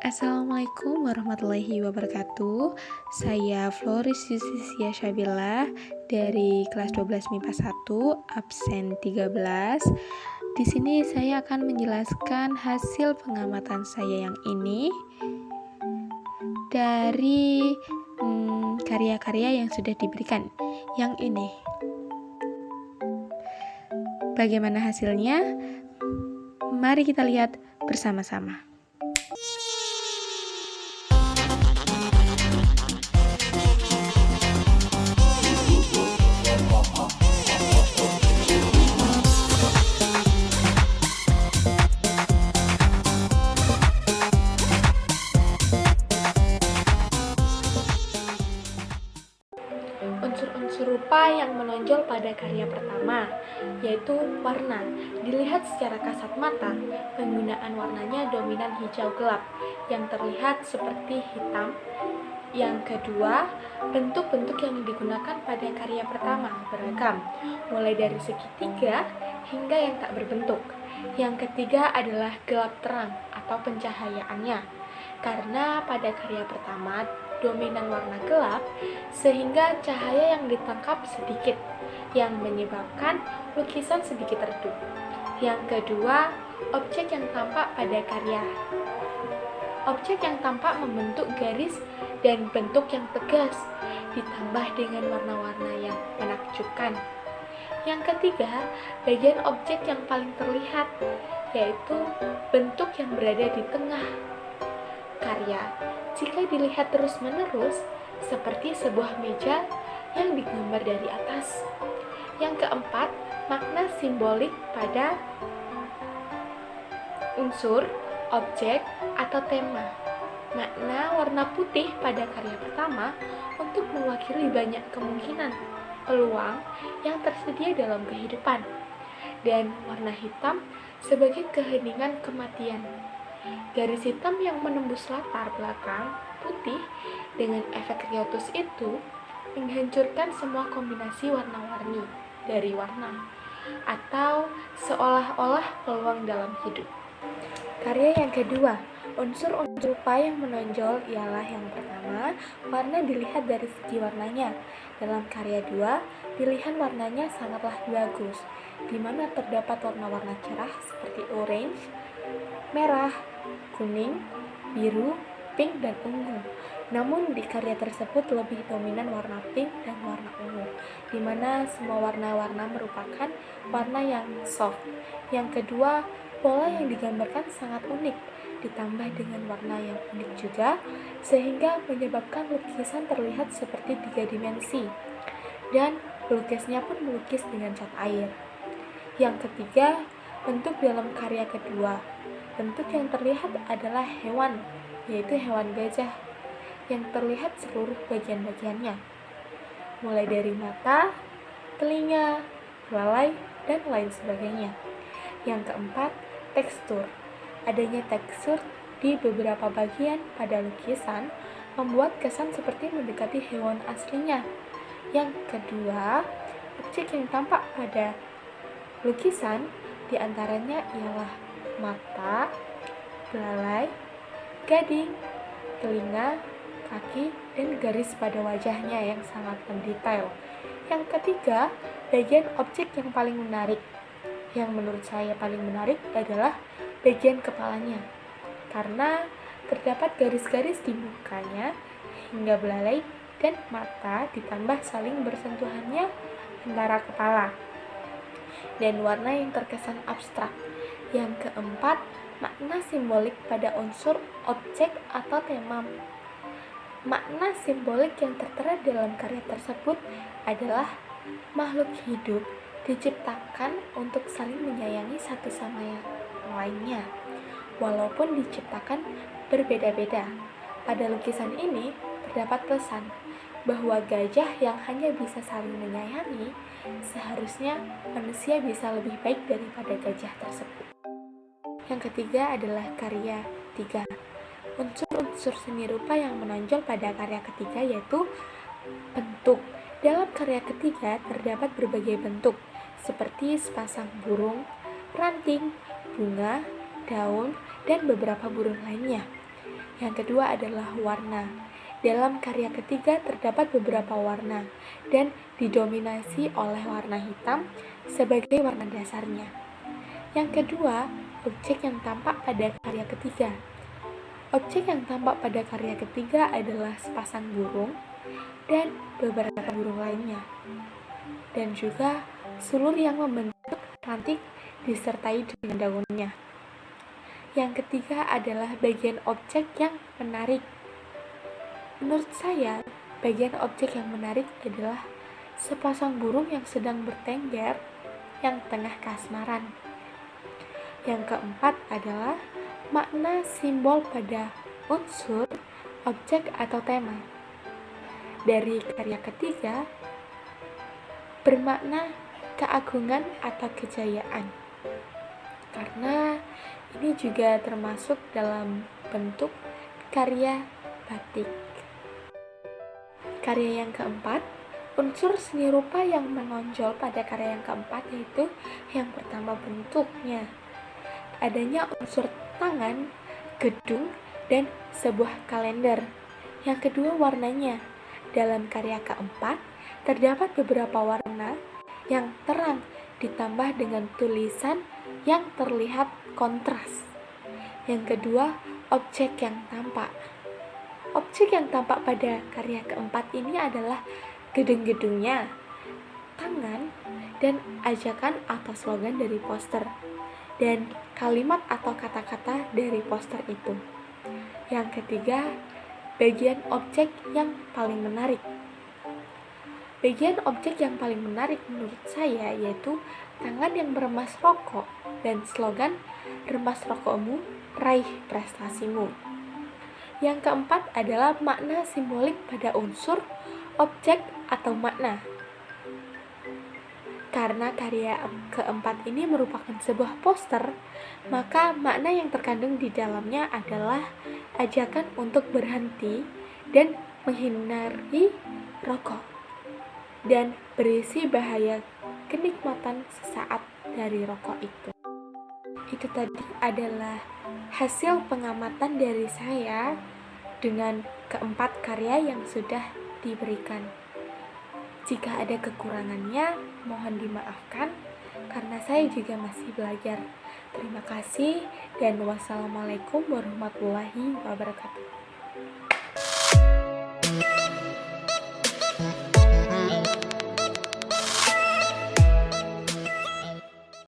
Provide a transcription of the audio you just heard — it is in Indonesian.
Assalamualaikum warahmatullahi wabarakatuh. Saya Floris Yusisia Syabila dari kelas 12 MIPA 1, absen 13. Di sini saya akan menjelaskan hasil pengamatan saya yang ini dari karya-karya yang sudah diberikan. Yang ini. Bagaimana hasilnya? Mari kita lihat bersama-sama. Unsur-unsur rupa yang menonjol pada karya pertama, yaitu warna. Dilihat secara kasat mata, penggunaan warnanya dominan hijau gelap, yang terlihat seperti hitam. Yang kedua, bentuk-bentuk yang digunakan pada karya pertama beragam, mulai dari segitiga hingga yang tak berbentuk. Yang ketiga adalah gelap terang atau pencahayaannya, karena pada karya pertama dominan warna gelap sehingga cahaya yang ditangkap sedikit, yang menyebabkan lukisan sedikit redup. Yang kedua, objek yang tampak pada karya. Objek yang tampak membentuk garis dan bentuk yang tegas, ditambah dengan warna-warna yang menakjubkan. Yang ketiga, bagian objek yang paling terlihat, yaitu bentuk yang berada di tengah karya. Jika dilihat terus-menerus, seperti sebuah meja yang digambar dari atas. Yang keempat, makna simbolik pada unsur, objek, atau tema. Makna warna putih pada karya pertama untuk mewakili banyak kemungkinan, peluang yang tersedia dalam kehidupan, dan warna hitam sebagai keheningan kematian. Garis hitam yang menembus latar belakang putih dengan efek riotus itu menghancurkan semua kombinasi warna-warni dari warna, atau seolah-olah peluang dalam hidup. Karya yang kedua, unsur-unsur rupa yang menonjol ialah yang pertama, warna dilihat dari segi warnanya. Dalam karya 2, pilihan warnanya sangatlah bagus, di mana terdapat warna-warna cerah seperti orange, merah, kuning, biru, pink, dan ungu. Namun di karya tersebut lebih dominan warna pink dan warna ungu, di mana semua warna-warna merupakan warna yang soft. Yang kedua, pola yang digambarkan sangat unik, ditambah dengan warna yang unik juga, sehingga menyebabkan lukisan terlihat seperti 3 dimensi. Dan pelukisnya pun melukis dengan cat air. Yang ketiga, bentuk dalam karya kedua. Bentuk yang terlihat adalah hewan, yaitu hewan gajah, yang terlihat seluruh bagian-bagiannya, mulai dari mata, telinga, belalai, dan lain sebagainya. Yang keempat, tekstur. Adanya tekstur di beberapa bagian pada lukisan membuat kesan seperti mendekati hewan aslinya. Yang kedua, objek yang tampak pada lukisan diantaranya ialah mata, belalai, gading, telinga, kaki, dan garis pada wajahnya yang sangat mendetail. Yang ketiga, bagian objek yang paling menarik. Yang menurut saya paling menarik adalah bagian kepalanya, karena terdapat garis-garis di mukanya hingga belalai dan mata ditambah saling bersentuhannya antara kepala, dan warna yang terkesan abstrak. Yang keempat, makna simbolik pada unsur, objek, atau tema. Makna simbolik yang tertera dalam karya tersebut adalah makhluk hidup diciptakan untuk saling menyayangi satu sama yang lainnya, walaupun diciptakan berbeda-beda. Pada lukisan ini terdapat pesan bahwa gajah yang hanya bisa saling menyayangi, seharusnya manusia bisa lebih baik daripada gajah tersebut. Yang ketiga adalah karya 3. Unsur-unsur seni rupa yang menonjol pada karya ketiga yaitu bentuk. Dalam karya ketiga terdapat berbagai bentuk, seperti sepasang burung, ranting, bunga, daun, dan beberapa burung lainnya. Yang kedua adalah warna. Dalam karya ketiga terdapat beberapa warna dan didominasi oleh warna hitam sebagai warna dasarnya. Yang kedua, objek yang tampak pada karya ketiga. Objek yang tampak pada karya ketiga adalah sepasang burung dan beberapa burung lainnya, dan juga sulur yang membentuk ranting disertai dengan daunnya. Yang ketiga adalah bagian objek yang menarik. Menurut saya, bagian objek yang menarik adalah sepasang burung yang sedang bertengger yang tengah kasmaran. Yang keempat adalah makna simbol pada unsur, objek atau tema. Dari karya ketiga bermakna keagungan atau kejayaan, karena ini juga termasuk dalam bentuk karya batik. Karya yang keempat, unsur seni rupa yang menonjol pada karya yang keempat yaitu yang pertama bentuknya. Adanya unsur tangan, gedung, dan sebuah kalender. Yang kedua warnanya. Dalam karya keempat terdapat beberapa warna yang terang ditambah dengan tulisan yang terlihat kontras. Yang kedua, objek yang tampak. Objek yang tampak pada karya keempat ini adalah gedung-gedungnya, tangan, dan ajakan atau slogan dari poster, dan kalimat atau kata-kata dari poster itu. Yang ketiga, bagian objek yang paling menarik. Bagian objek yang paling menarik menurut saya yaitu tangan yang meremas rokok dan slogan "Remas rokokmu, raih prestasimu". Yang keempat adalah makna simbolik pada unsur, objek, atau makna. Karena karya keempat ini merupakan sebuah poster, maka makna yang terkandung di dalamnya adalah ajakan untuk berhenti dan menghindari rokok, dan berisi bahaya kenikmatan sesaat dari rokok itu. Itu tadi adalah hasil pengamatan dari saya dengan keempat karya yang sudah diberikan. Jika ada kekurangannya, mohon dimaafkan karena saya juga masih belajar. Terima kasih dan wassalamualaikum warahmatullahi wabarakatuh.